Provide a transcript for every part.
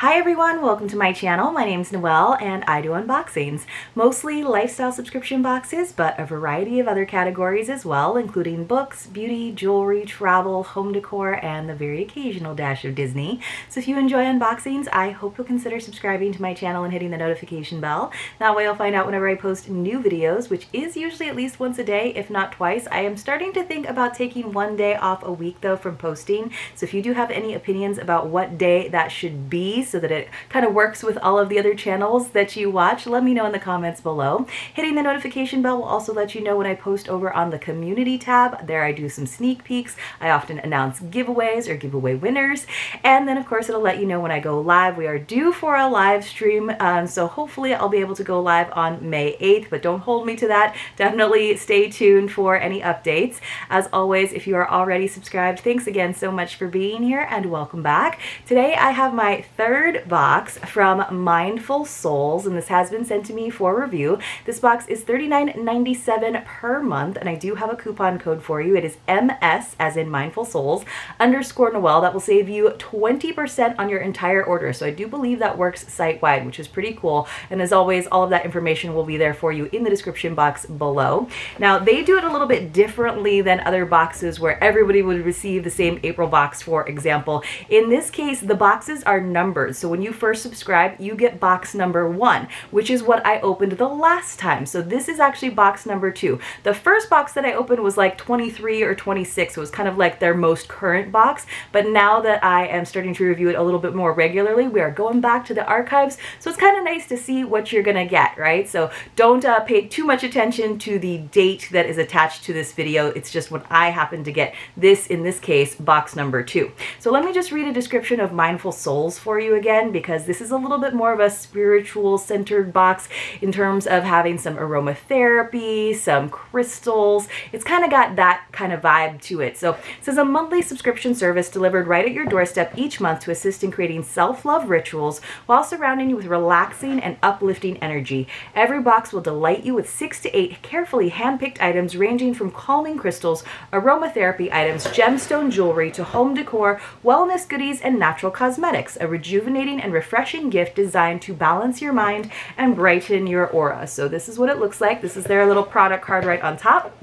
Hi everyone, welcome to my channel. My name's Noelle and I do unboxings. Mostly lifestyle subscription boxes, but a variety of other categories as well, including books, beauty, jewelry, travel, home decor, and the very occasional dash of Disney. So if you enjoy unboxings, I hope you'll consider subscribing to my channel and hitting the notification bell. That way you'll find out whenever I post new videos, which is usually at least once a day, if not twice. I am starting to think about taking one day off a week though from posting. So if you do have any opinions about what day that should be, so that it kind of works with all of the other channels that you watch, let me know in the comments below. Hitting the notification bell will also let you know when I post over on the community tab. There I do some sneak peeks. I often announce giveaways or giveaway winners. And then of course it'll let you know when I go live. We are due for a live stream, so hopefully I'll be able to go live on May 8th, but don't hold me to that. Definitely stay tuned for any updates. As always, if you are already subscribed, thanks again so much for being here and welcome back. Today I have my third box from Mindful Souls, and this has been sent to me for review. This box is $39.97 per month, and I do have a coupon code for you. It is MS, as in Mindful Souls, _ Noelle. That will save you 20% on your entire order. So I do believe that works site-wide, which is pretty cool. And as always, all of that information will be there for you in the description box below. Now, they do it a little bit differently than other boxes where everybody would receive the same April box, for example. In this case, the boxes are numbered. So when you first subscribe, you get box number 1, which is what I opened the last time. So this is actually box number 2. The first box that I opened was like 23 or 26. It was kind of like their most current box. But now that I am starting to review it a little bit more regularly, we are going back to the archives. So it's kind of nice to see what you're going to get, right? So don't pay too much attention to the date that is attached to this video. It's just when I happen to get this, in this case, box number 2. So let me just read a description of Mindful Souls for you again, because this is a little bit more of a spiritual centered box in terms of having some aromatherapy, some crystals. It's kind of got that kind of vibe to it. So it says a monthly subscription service delivered right at your doorstep each month to assist in creating self-love rituals while surrounding you with relaxing and uplifting energy. Every box will delight you with 6 to 8 carefully hand-picked items ranging from calming crystals, aromatherapy items, gemstone jewelry, to home decor, wellness goodies, and natural cosmetics. A rejuvenating and refreshing gift designed to balance your mind and brighten your aura. So this is what it looks like. This is their little product card right on top.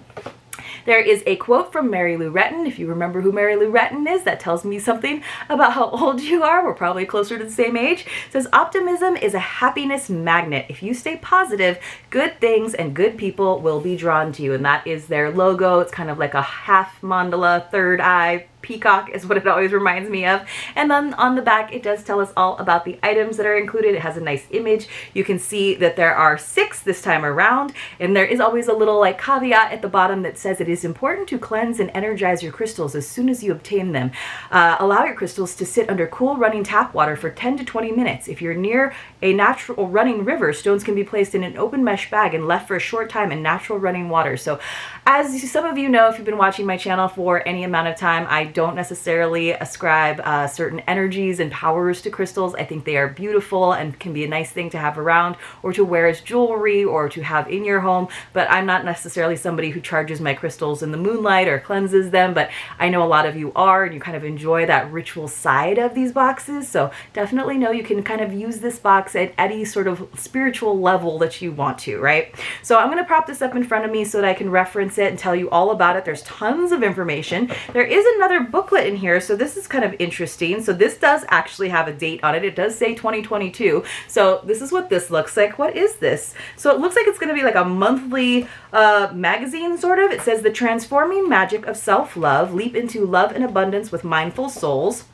There is a quote from Mary Lou Retton. If you remember who Mary Lou Retton is, that tells me something about how old you are. We're probably closer to the same age. It says, optimism is a happiness magnet. If you stay positive, good things and good people will be drawn to you. And that is their logo. It's kind of like a half mandala, third eye, peacock is what it always reminds me of. And then on the back, it does tell us all about the items that are included. It has a nice image. You can see that there are 6 this time around, and there is always a little like caveat at the bottom that says it is important to cleanse and energize your crystals as soon as you obtain them. Allow your crystals to sit under cool running tap water for 10 to 20 minutes. If you're near a natural running river, stones can be placed in an open mesh bag and left for a short time in natural running water. So as some of you know, if you've been watching my channel for any amount of time, I don't necessarily ascribe certain energies and powers to crystals. I think they are beautiful and can be a nice thing to have around or to wear as jewelry or to have in your home, but I'm not necessarily somebody who charges my crystals in the moonlight or cleanses them, but I know a lot of you are, and you kind of enjoy that ritual side of these boxes, so definitely know you can kind of use this box at any sort of spiritual level that you want to, right? So I'm going to prop this up in front of me so that I can reference it and tell you all about it. There's tons of information. There is another booklet in here, so this is kind of interesting. So this does actually have a date on it. It does say 2022. So this is what this looks like. What is this? So it looks like it's going to be like a monthly magazine, sort of. It says the transforming magic of self-love. Leap into love and abundance with Mindful Souls.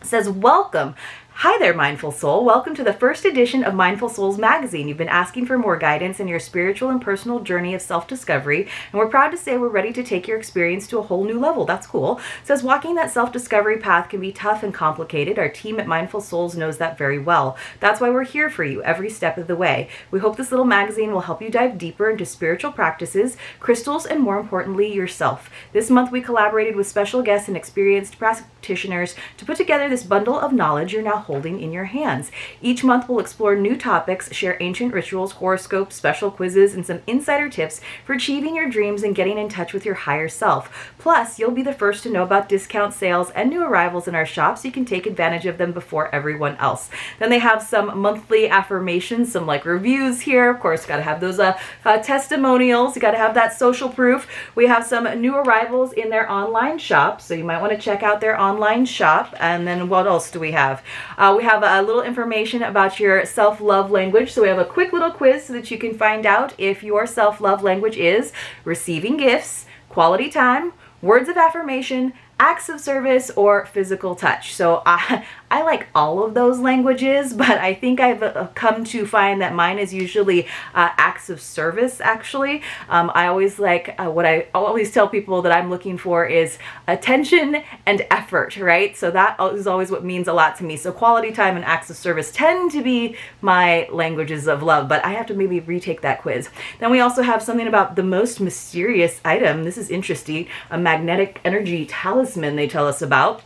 It says, welcome. Hi there, Mindful Soul. Welcome to the first edition of Mindful Souls magazine. You've been asking for more guidance in your spiritual and personal journey of self-discovery, and we're proud to say we're ready to take your experience to a whole new level. That's cool. It says walking that self-discovery path can be tough and complicated. Our team at Mindful Souls knows that very well. That's why we're here for you every step of the way. We hope this little magazine will help you dive deeper into spiritual practices, crystals, and more importantly, yourself. This month we collaborated with special guests and experienced practitioners to put together this bundle of knowledge you're now holding in your hands. Each month we'll explore new topics, share ancient rituals, horoscopes, special quizzes, and some insider tips for achieving your dreams and getting in touch with your higher self. Plus, you'll be the first to know about discount sales and new arrivals in our shop so you can take advantage of them before everyone else. Then they have some monthly affirmations, some like reviews here. Of course, got to have those testimonials. You got to have that social proof. We have some new arrivals in their online shop, so you might want to check out their online shop. And then what else do we have? We have a little information about your self-love language. So we have a quick little quiz so that you can find out if your self-love language is receiving gifts, quality time, words of affirmation, acts of service, or physical touch. So I like all of those languages, but I think I've come to find that mine is usually acts of service, actually. I always like, what I always tell people that I'm looking for is attention and effort, right? So that is always what means a lot to me. So quality time and acts of service tend to be my languages of love, but I have to maybe retake that quiz. Then we also have something about the most mysterious item. This is interesting. A magnetic energy talisman they tell us about.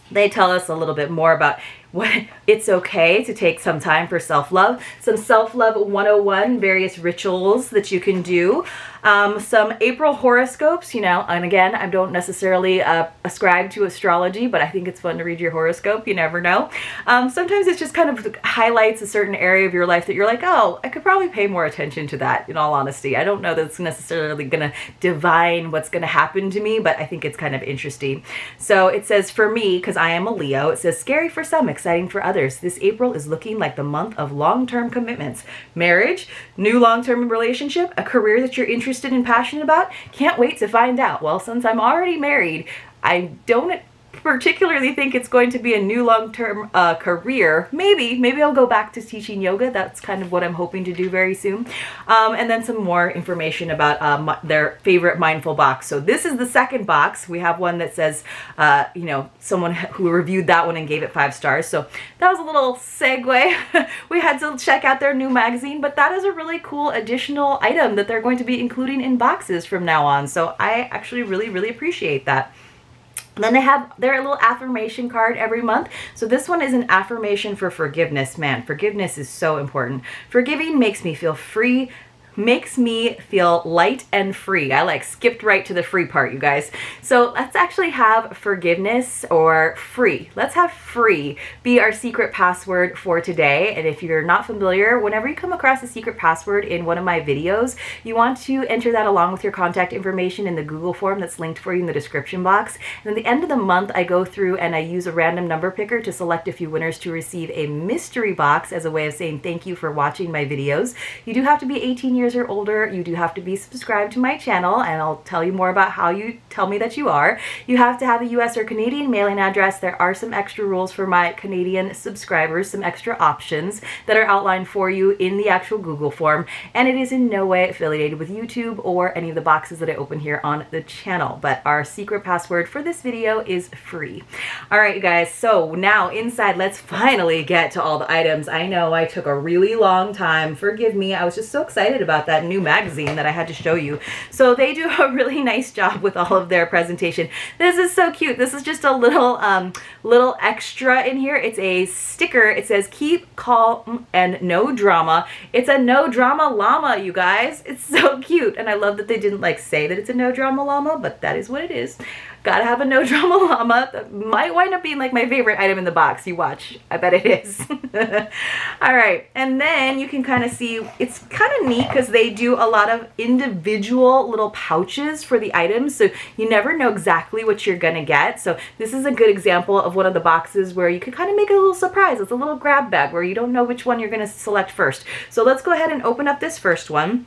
They tell us a little bit more about what it's okay to take some time for self-love, some self-love 101, various rituals that you can do, some April horoscopes, and again, I don't necessarily ascribe to astrology, but I think it's fun to read your horoscope. You never know. Sometimes it's just kind of highlights a certain area of your life that you're like, oh, I could probably pay more attention to that, in all honesty. I don't know that it's necessarily going to divine what's going to happen to me, but I think it's kind of interesting. So it says, for me, because I am a Leo, it says, scary for some, exciting for others. This April is looking like the month of long-term commitments. Marriage, new long-term relationship, a career that you're interested and passionate about. Can't wait to find out. Well, since I'm already married, I don't particularly think it's going to be a new long-term career. Maybe I'll go back to teaching yoga. That's kind of what I'm hoping to do very soon. And then some more information about their favorite mindful box. So this is the second box. We have one that says, someone who reviewed that one and gave it 5 stars. So that was a little segue. We had to check out their new magazine, but that is a really cool additional item that they're going to be including in boxes from now on. So I actually really, really appreciate that. Then they have their little affirmation card every month. So this one is an affirmation for forgiveness. Man, forgiveness is so important. Forgiving makes me feel free, makes me feel light and free. I skipped right to the free part, you guys. So let's actually have forgiveness or free. Let's have free be our secret password for today. And if you're not familiar, whenever you come across a secret password in one of my videos, you want to enter that along with your contact information in the Google form that's linked for you in the description box. And at the end of the month, I go through and I use a random number picker to select a few winners to receive a mystery box as a way of saying thank you for watching my videos. You do have to be 18 years or older. You do have to be subscribed to my channel, and I'll tell you more about how you tell me that you are. You have to have a US or Canadian mailing address. There are some extra rules for my Canadian subscribers, some extra options that are outlined for you in the actual Google form, and it is in no way affiliated with YouTube or any of the boxes that I open here on the channel, but our secret password for this video is free. All right, you guys, so now inside, let's finally get to all the items. I know I took a really long time. Forgive me. I was just so excited about that new magazine that I had to show you. So they do a really nice job with all of their presentation. This is so cute. This is just a little little extra in here. It's a sticker. It says keep calm and no drama. It's a no drama llama, you guys. It's so cute, and I love that they didn't say that it's a no drama llama, but that is what it is. Gotta have a no drama llama. That might wind up being my favorite item in the box. You watch. I bet it is. All right. And then you can kind of see, it's kind of neat because they do a lot of individual little pouches for the items. So you never know exactly what you're going to get. So this is a good example of one of the boxes where you can kind of make a little surprise. It's a little grab bag where you don't know which one you're going to select first. So let's go ahead and open up this first one.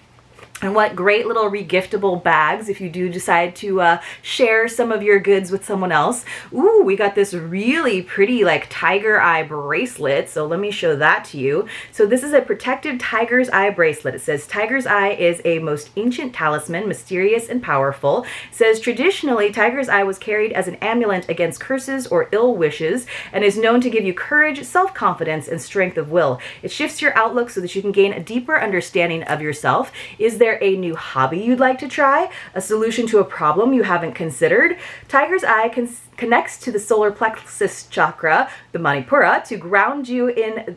And what great little regiftable bags if you do decide to share some of your goods with someone else. Ooh, we got this really pretty tiger eye bracelet. So let me show that to you. So this is a protective tiger's eye bracelet. It says tiger's eye is a most ancient talisman, mysterious and powerful. It says traditionally tiger's eye was carried as an amulet against curses or ill wishes and is known to give you courage, self-confidence, and strength of will. It shifts your outlook so that you can gain a deeper understanding of yourself. Is there there a new hobby you'd like to try? A solution to a problem you haven't considered? Tiger's Eye connects to the solar plexus chakra, the Manipura, to ground you in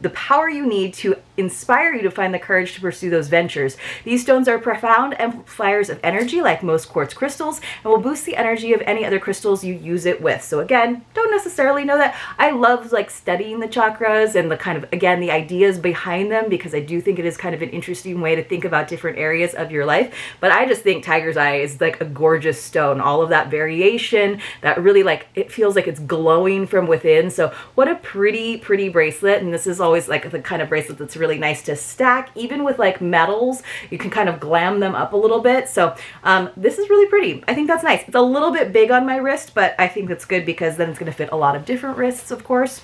the power you need to inspire you to find the courage to pursue those ventures. These stones are profound amplifiers of energy, like most quartz crystals, and will boost the energy of any other crystals you use it with. So again, don't necessarily know that. I love like studying the chakras and the kind of, again, the ideas behind them, because I do think it is kind of an interesting way to think about different areas of your life. But I just think Tiger's Eye is like a gorgeous stone. All of that variation, that really like, it feels like it's glowing from within. So what a pretty, pretty bracelet. And this is always like the kind of bracelet that's really nice to stack. Even with like metals, you can kind of glam them up a little bit. So this is really pretty. I think that's nice. It's a little bit big on my wrist, but I think that's good because then it's going to fit a lot of different wrists, of course.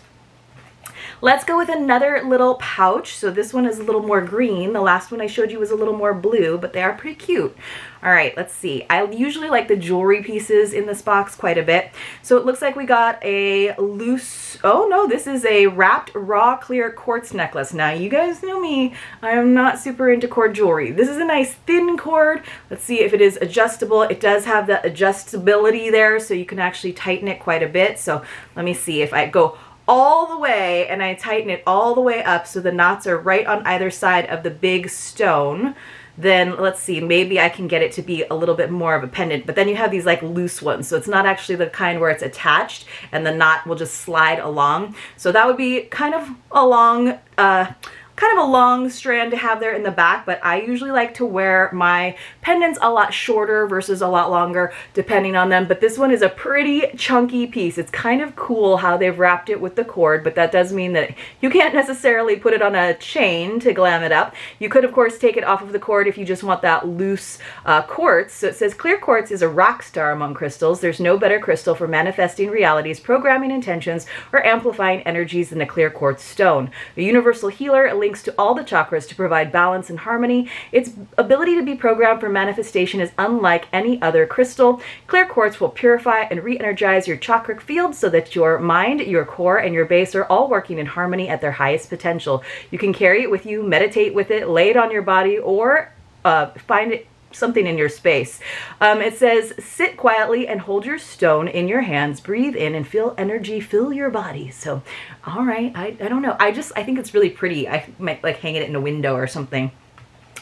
Let's go with another little pouch. So this one is a little more green. The last one I showed you was a little more blue, but they are pretty cute. All right, let's see. I usually like the jewelry pieces in this box quite a bit. So it looks like we got a loose, oh no, this is a wrapped raw clear quartz necklace. Now you guys know me, I am not super into cord jewelry. This is a nice thin cord. Let's see if it is adjustable. It does have the adjustability there, so you can actually tighten it quite a bit. So let me see if I go all the way and I tighten it all the way up so the knots are right on either side of the big stone. Then let's see, maybe I can get it to be a little bit more of a pendant, but then you have these like loose ones. So it's not actually the kind where it's attached and the knot will just slide along. So that would be kind of a long, strand to have there in the back, but I usually like to wear my pendants a lot shorter versus a lot longer depending on them. But this one is a pretty chunky piece. It's kind of cool how they've wrapped it with the cord, but that does mean that you can't necessarily put it on a chain to glam it up. You could of course take it off of the cord if you just want that loose quartz. So it says clear quartz is a rock star among crystals. There's no better crystal for manifesting realities, programming intentions, or amplifying energies than a clear quartz stone. The universal healer links to all the chakras to provide balance and harmony. Its ability to be programmed for manifestation is unlike any other crystal. Clear quartz will purify and re-energize your chakra field so that your mind, your core, and your base are all working in harmony at their highest potential. You can carry it with you, meditate with it, lay it on your body, or find it something in your space. It says, sit quietly and hold your stone in your hands, breathe in and feel energy fill your body. So, all right, I don't know. I think it's really pretty. I might like hang it in a window or something.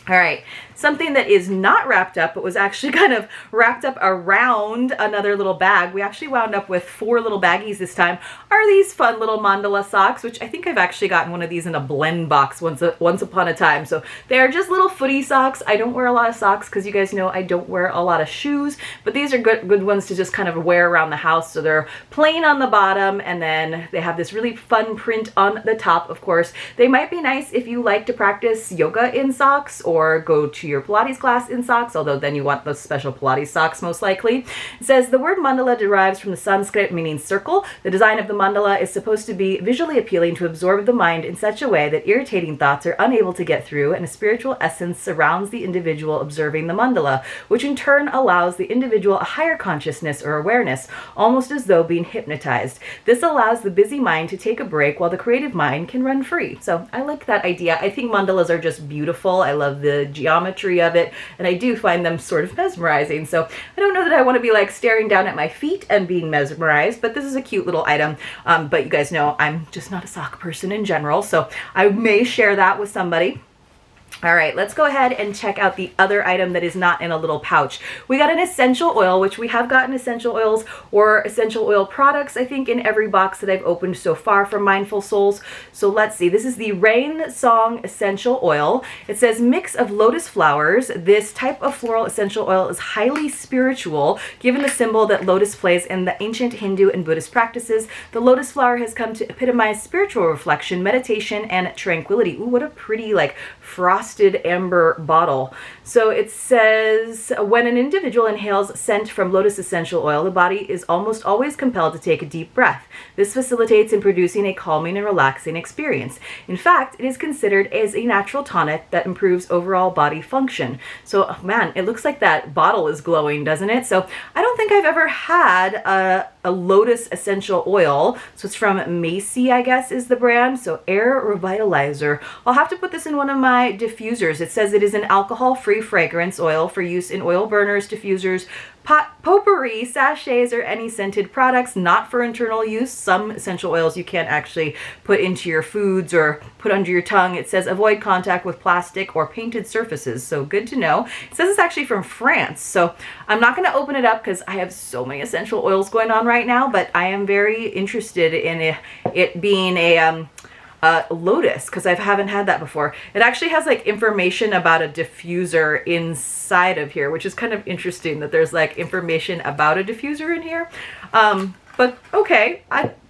All right, something that is not wrapped up, but was actually kind of wrapped up around another little bag. We actually wound up with 4 little baggies this time, are these fun little mandala socks, which I think I've actually gotten one of these in a blend box once upon a time. So they are just little footy socks. I don't wear a lot of socks because you guys know I don't wear a lot of shoes, but these are good ones to just kind of wear around the house. So they're plain on the bottom, and then they have this really fun print on the top, of course. They might be nice if you like to practice yoga in socks or go to your Pilates class in socks, although then you want those special Pilates socks most likely. It says the word mandala derives from the Sanskrit meaning circle. The design of the mandala is supposed to be visually appealing to absorb the mind in such a way that irritating thoughts are unable to get through, and a spiritual essence surrounds the individual observing the mandala, which in turn allows the individual a higher consciousness or awareness, almost as though being hypnotized. This allows the busy mind to take a break while the creative mind can run free. So I like that idea. I think mandalas are just beautiful. I love the geometry of it, and I do find them sort of mesmerizing. So I don't know that I want to be like staring down at my feet and being mesmerized, but this is a cute little item. But you guys know I'm just not a sock person in general, so I may share that with somebody. All right, let's go ahead and check out the other item that is not in a little pouch. We got an essential oil, which we have gotten essential oils or essential oil products, I think, in every box that I've opened so far from Mindful Souls. So let's see. This is the Rain Song Essential Oil. It says mix of lotus flowers. This type of floral essential oil is highly spiritual, given the symbol that lotus plays in the ancient Hindu and Buddhist practices. The lotus flower has come to epitomize spiritual reflection, meditation, and tranquility. Ooh, what a pretty, like, frosted amber bottle. So it says, when an individual inhales scent from lotus essential oil, the body is almost always compelled to take a deep breath. This facilitates in producing a calming and relaxing experience. In fact, it is considered as a natural tonic that improves overall body function. So, man, it looks like that bottle is glowing, doesn't it? So I don't think I've ever had a Lotus essential oil. So it's from Macy, I guess is the brand. So Air Revitalizer. I'll have to put this in one of my diffusers. It says it is an alcohol-free fragrance oil for use in oil burners, diffusers, potpourri, sachets, or any scented products, not for internal use. Some essential oils you can't actually put into your foods or put under your tongue. It says avoid contact with plastic or painted surfaces, so good to know. It says it's actually from France, so I'm not going to open it up because I have so many essential oils going on right now, but I am very interested in it being a Lotus, because I haven't had that before. It actually has like information about a diffuser inside of here, which is kind of interesting that there's like information about a diffuser in here. But okay,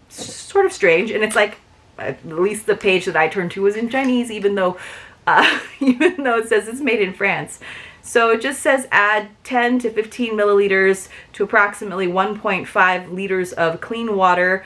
sort of strange. And it's like, at least the page that I turned to was in Chinese, even though it says it's made in France. So it just says add 10 to 15 milliliters to approximately 1.5 liters of clean water.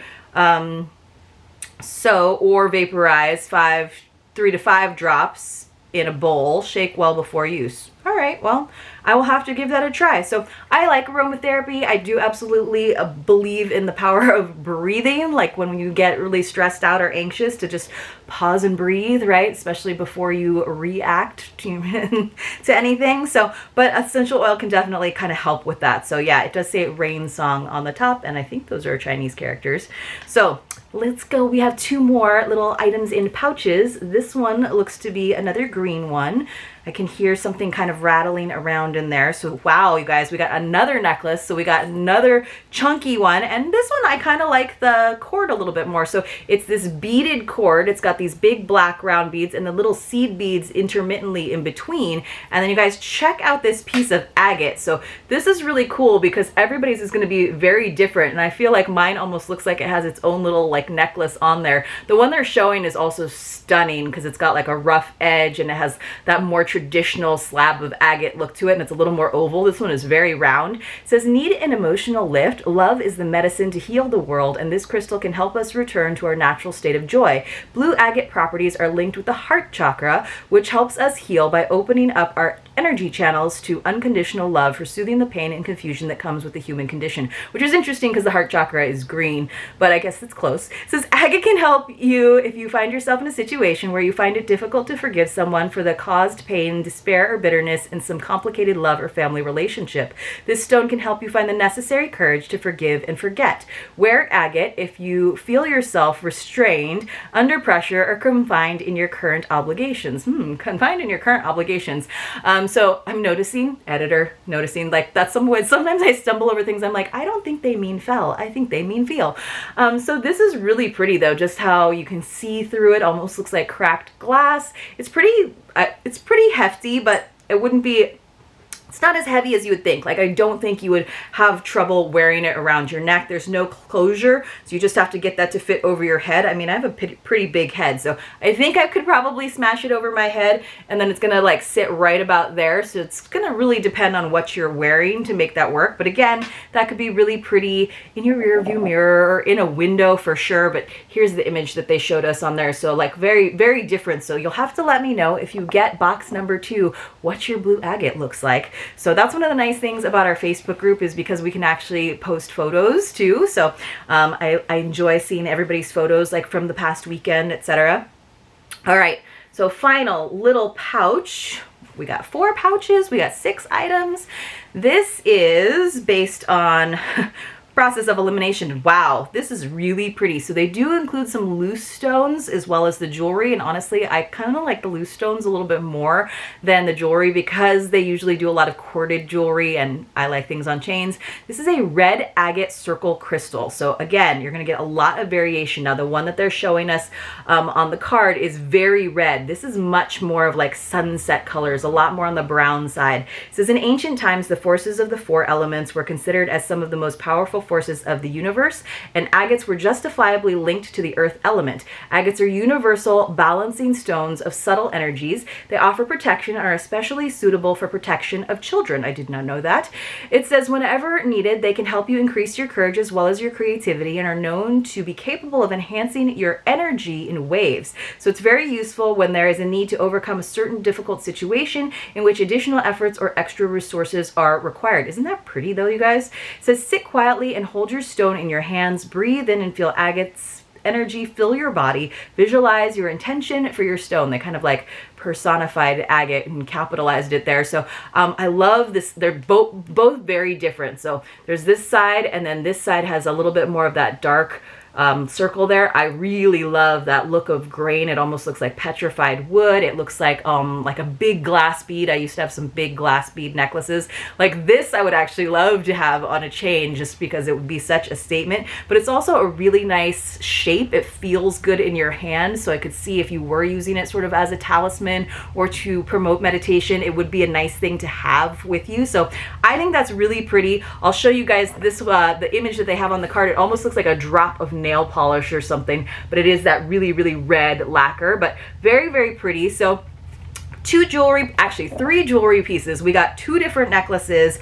Or vaporize 3 to 5 drops in a bowl. Shake well before use. All right, well, I will have to give that a try. So I like aromatherapy. I do absolutely believe in the power of breathing, like when you get really stressed out or anxious, to just pause and breathe, right? Especially before you react to anything. So, but essential oil can definitely kind of help with that. So yeah, it does say rain song on the top, and I think those are Chinese characters. So let's go. We have 2 more little items in pouches. This one looks to be another green one. I can hear something kind of rattling around in there. So wow, you guys, we got another necklace. So we got another chunky one. And this one, I kind of like the cord a little bit more. So it's this beaded cord. It's got these big black round beads and the little seed beads intermittently in between. And then you guys check out this piece of agate. So this is really cool because everybody's is going to be very different. And I feel like mine almost looks like it has its own little like necklace on there. The one they're showing is also stunning because it's got like a rough edge and it has that more traditional slab of agate look to it, and it's a little more oval. This one is very round. It says, need an emotional lift? Love is the medicine to heal the world, and this crystal can help us return to our natural state of joy. Blue agate properties are linked with the heart chakra, which helps us heal by opening up our energy channels to unconditional love for soothing the pain and confusion that comes with the human condition, which is interesting because the heart chakra is green, but I guess it's close. It says agate can help you if you find yourself in a situation where you find it difficult to forgive someone for the caused pain, despair, or bitterness in some complicated love or family relationship. This stone can help you find the necessary courage to forgive and forget. Wear agate if you feel yourself restrained, under pressure, or confined in your current obligations. Confined in your current obligations. So I'm noticing, like that's sometimes I stumble over things. I'm like, I don't think they mean fell. I think they mean feel. So this is really pretty though, just how you can see through it. Almost looks like cracked glass. It's pretty hefty, but it wouldn't be, it's not as heavy as you would think. Like I don't think you would have trouble wearing it around your neck. There's no closure, so you just have to get that to fit over your head. I mean, I have a pretty big head, so I think I could probably smash it over my head, and then it's gonna like sit right about there. So it's gonna really depend on what you're wearing to make that work. But again, that could be really pretty in your rear view mirror or in a window for sure. But here's the image that they showed us on there. So like very, very different. So you'll have to let me know if you get box number 2, what your blue agate looks like. So that's one of the nice things about our Facebook group, is because we can actually post photos too. So I enjoy seeing everybody's photos like from the past weekend, etc. All right, so final little pouch. We got 4 pouches, we got 6 items. This is based on process of elimination. Wow, this is really pretty. So they do include some loose stones as well as the jewelry, and honestly I kind of like the loose stones a little bit more than the jewelry because they usually do a lot of corded jewelry and I like things on chains. This is a red agate circle crystal. So again, you're going to get a lot of variation. Now the one that they're showing us on the card is very red. This is much more of like sunset colors, a lot more on the brown side. It says, in ancient times the forces of the 4 elements were considered as some of the most powerful forces of the universe, and agates were justifiably linked to the earth element. Agates are universal balancing stones of subtle energies. They offer protection and are especially suitable for protection of children. I did not know that. It says, whenever needed, they can help you increase your courage as well as your creativity, and are known to be capable of enhancing your energy in waves. So it's very useful when there is a need to overcome a certain difficult situation in which additional efforts or extra resources are required. Isn't that pretty though, you guys? It says, sit quietly and hold your stone in your hands. Breathe in and feel agate's energy fill your body. Visualize your intention for your stone. They kind of like personified agate and capitalized it there. So I love this. They're both very different. So there's this side, and then this side has a little bit more of that dark circle there. I really love that look of grain. It almost looks like petrified wood. It looks like a big glass bead. I used to have some big glass bead necklaces. Like this I would actually love to have on a chain just because it would be such a statement. But it's also a really nice shape. It feels good in your hand. So I could see if you were using it sort of as a talisman or to promote meditation, it would be a nice thing to have with you. So I think that's really pretty. I'll show you guys this, the image that they have on the card. It almost looks like a drop of nail polish or something, but it is that really, really red lacquer, but very, very pretty. So three jewelry pieces. We got two different necklaces.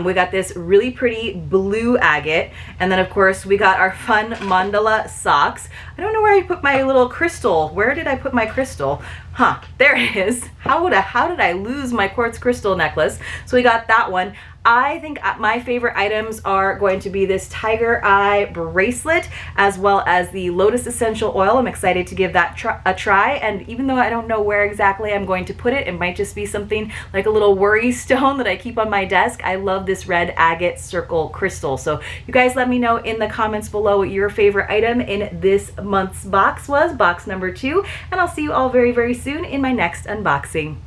We got this really pretty blue agate, and then of course we got our fun mandala socks. I don't know where I put my little crystal. Where did I put my crystal? Huh, there it is. How did I lose my quartz crystal necklace? So we got that one. I think my favorite items are going to be this tiger eye bracelet, as well as the Lotus essential oil. I'm excited to give that a try, and even though I don't know where exactly I'm going to put it, it might just be something like a little worry stone that I keep on my desk. I love this red agate circle crystal. So you guys let me know in the comments below what your favorite item in this month's box was, box number 2, and I'll see you all very, very soon in my next unboxing.